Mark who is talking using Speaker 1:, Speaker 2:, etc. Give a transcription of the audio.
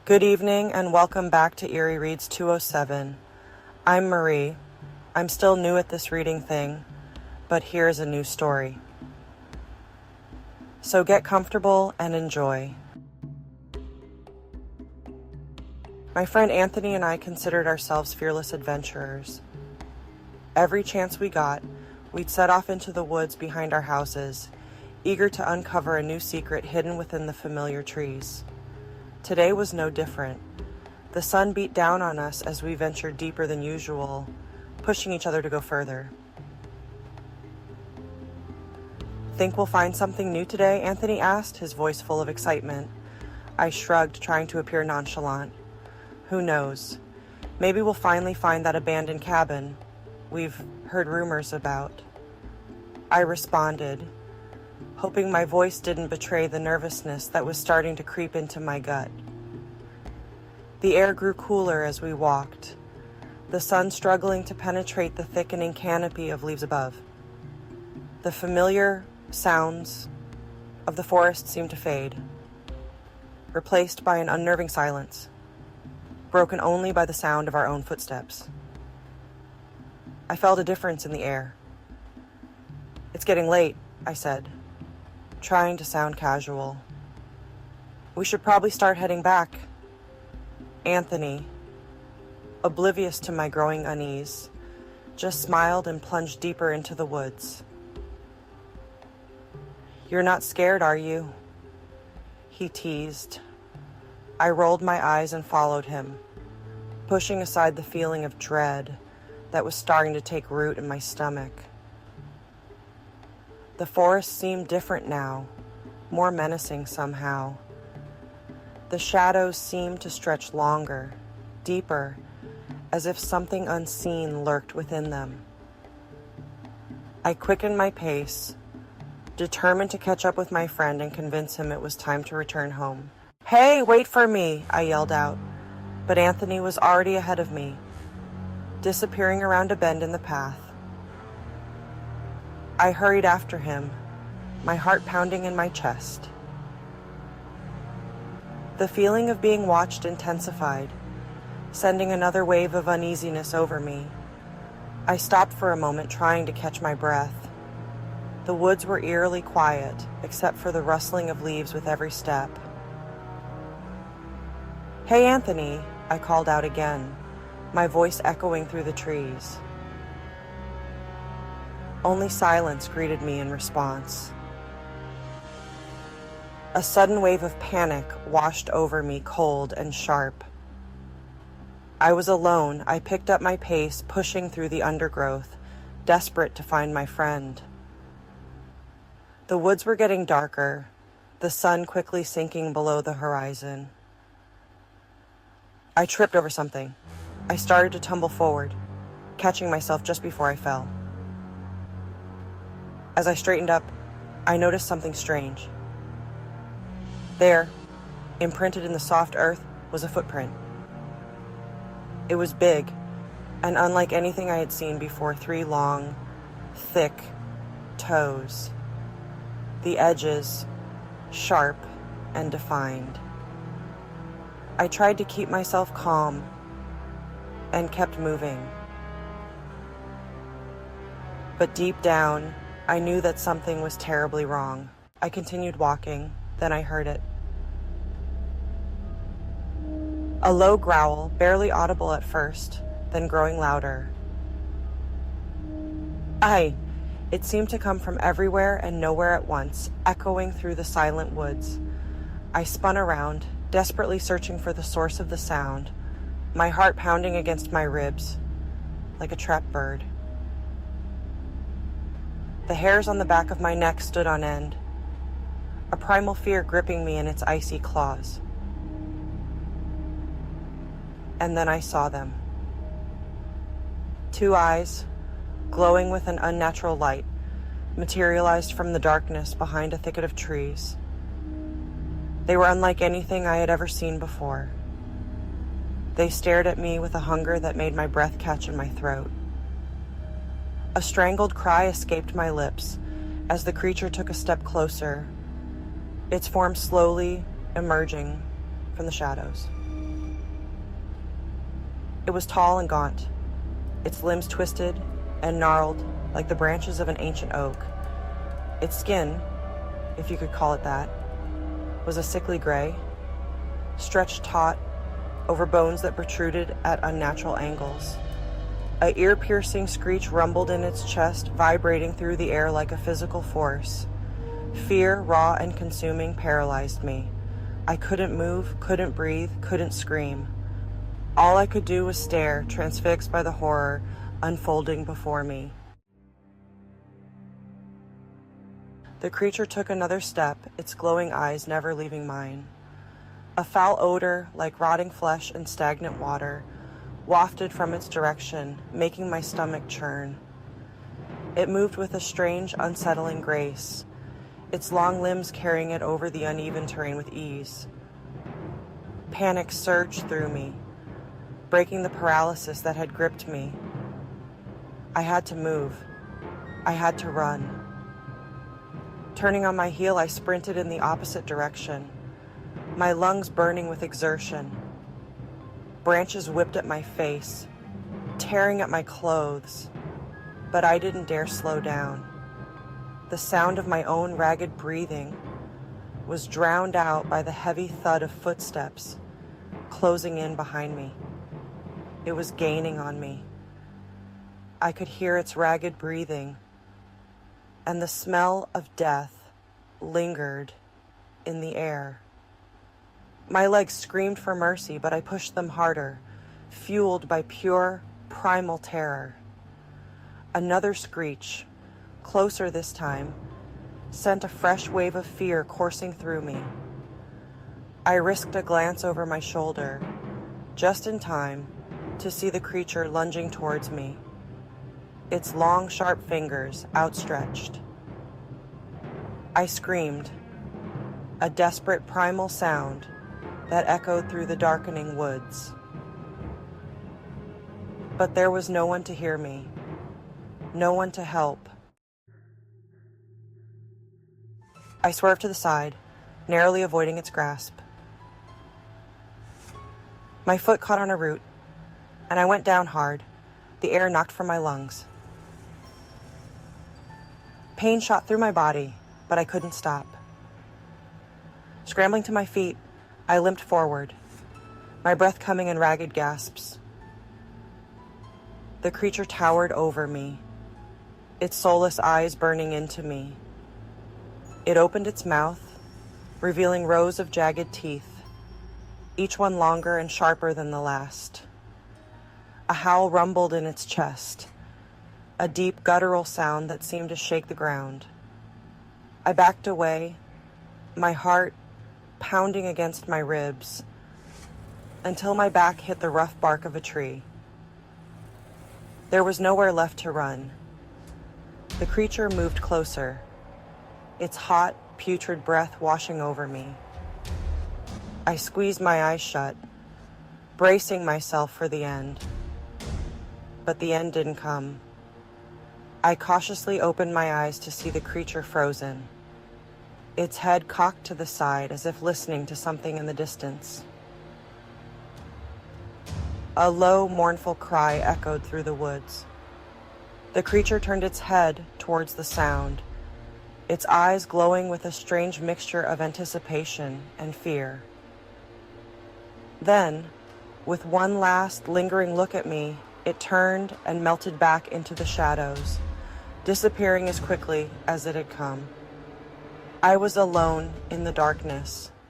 Speaker 1: Good evening and welcome back to Eerie Reads 207. I'm Marie. I'm still new at this reading thing, but here's a new story. So get comfortable and enjoy. My friend Anthony and I considered ourselves fearless adventurers. Every chance we got, we'd set off into the woods behind our houses, eager to uncover a new secret hidden within the familiar trees. Today was no different. The sun beat down on us as we ventured deeper than usual, pushing each other to go further. Think we'll find something new today? Anthony asked, his voice full of excitement. I shrugged, trying to appear nonchalant. Who knows? Maybe we'll finally find that abandoned cabin we've heard rumors about. I responded, hoping my voice didn't betray the nervousness that was starting to creep into my gut. The air grew cooler as we walked, the sun struggling to penetrate the thickening canopy of leaves above. The familiar sounds of the forest seemed to fade, replaced by an unnerving silence, broken only by the sound of our own footsteps. I felt a difference in the air. It's getting late, I said, trying to sound casual. We should probably start heading back. Anthony, oblivious to my growing unease, just smiled and plunged deeper into the woods. You're not scared, are you? He teased. I rolled my eyes and followed him, pushing aside the feeling of dread that was starting to take root in my stomach. The forest seemed different now, more menacing somehow. The shadows seemed to stretch longer, deeper, as if something unseen lurked within them. I quickened my pace, determined to catch up with my friend and convince him it was time to return home. "Hey, wait for me!" I yelled out, but Anthony was already ahead of me, disappearing around a bend in the path. I hurried after him, my heart pounding in my chest. The feeling of being watched intensified, sending another wave of uneasiness over me. I stopped for a moment, trying to catch my breath. The woods were eerily quiet, except for the rustling of leaves with every step. "Hey, Anthony," I called out again, my voice echoing through the trees. Only silence greeted me in response. A sudden wave of panic washed over me, cold and sharp. I was alone. I picked up my pace, pushing through the undergrowth, desperate to find my friend. The woods were getting darker, the sun quickly sinking below the horizon. I tripped over something. I started to tumble forward, catching myself just before I fell. As I straightened up, I noticed something strange. There, imprinted in the soft earth, was a footprint. It was big, and unlike anything I had seen before, 3 long, thick toes. The edges sharp and defined. I tried to keep myself calm and kept moving. But deep down, I knew that something was terribly wrong. I continued walking, then I heard it. A low growl, barely audible at first, then growing louder. It seemed to come from everywhere and nowhere at once, echoing through the silent woods. I spun around, desperately searching for the source of the sound, my heart pounding against my ribs, like a trapped bird. The hairs on the back of my neck stood on end, a primal fear gripping me in its icy claws. And then I saw them. 2 eyes, glowing with an unnatural light, materialized from the darkness behind a thicket of trees. They were unlike anything I had ever seen before. They stared at me with a hunger that made my breath catch in my throat. A strangled cry escaped my lips as the creature took a step closer, its form slowly emerging from the shadows. It was tall and gaunt, its limbs twisted and gnarled like the branches of an ancient oak. Its skin, if you could call it that, was a sickly gray, stretched taut over bones that protruded at unnatural angles. A ear-piercing screech rumbled in its chest, vibrating through the air like a physical force. Fear, raw and consuming, paralyzed me. I couldn't move, couldn't breathe, couldn't scream. All I could do was stare, transfixed by the horror unfolding before me. The creature took another step, its glowing eyes never leaving mine. A foul odor, like rotting flesh and stagnant water, wafted from its direction, making my stomach churn. It moved with a strange, unsettling grace, its long limbs carrying it over the uneven terrain with ease. Panic surged through me, breaking the paralysis that had gripped me. I had to move. I had to run. Turning on my heel, I sprinted in the opposite direction, my lungs burning with exertion. Branches whipped at my face, tearing at my clothes, but I didn't dare slow down. The sound of my own ragged breathing was drowned out by the heavy thud of footsteps closing in behind me. It was gaining on me. I could hear its ragged breathing, and the smell of death lingered in the air. My legs screamed for mercy, but I pushed them harder, fueled by pure, primal terror. Another screech, closer this time, sent a fresh wave of fear coursing through me. I risked a glance over my shoulder, just in time to see the creature lunging towards me, its long, sharp fingers outstretched. I screamed, a desperate primal sound that echoed through the darkening woods. But there was no one to hear me, no one to help. I swerved to the side, narrowly avoiding its grasp. My foot caught on a root, and I went down hard, the air knocked from my lungs. Pain shot through my body, but I couldn't stop. Scrambling to my feet, I limped forward, my breath coming in ragged gasps. The creature towered over me, its soulless eyes burning into me. It opened its mouth, revealing rows of jagged teeth, each one longer and sharper than the last. A howl rumbled in its chest, a deep guttural sound that seemed to shake the ground. I backed away, my heart pounding against my ribs, until my back hit the rough bark of a tree. There was nowhere left to run. The creature moved closer, its hot, putrid breath washing over me. I squeezed my eyes shut, bracing myself for the end. But the end didn't come. I cautiously opened my eyes to see the creature frozen, its head cocked to the side as if listening to something in the distance. A low, mournful cry echoed through the woods. The creature turned its head towards the sound, its eyes glowing with a strange mixture of anticipation and fear. Then, with one last lingering look at me, it turned and melted back into the shadows, disappearing as quickly as it had come. I was alone in the darkness,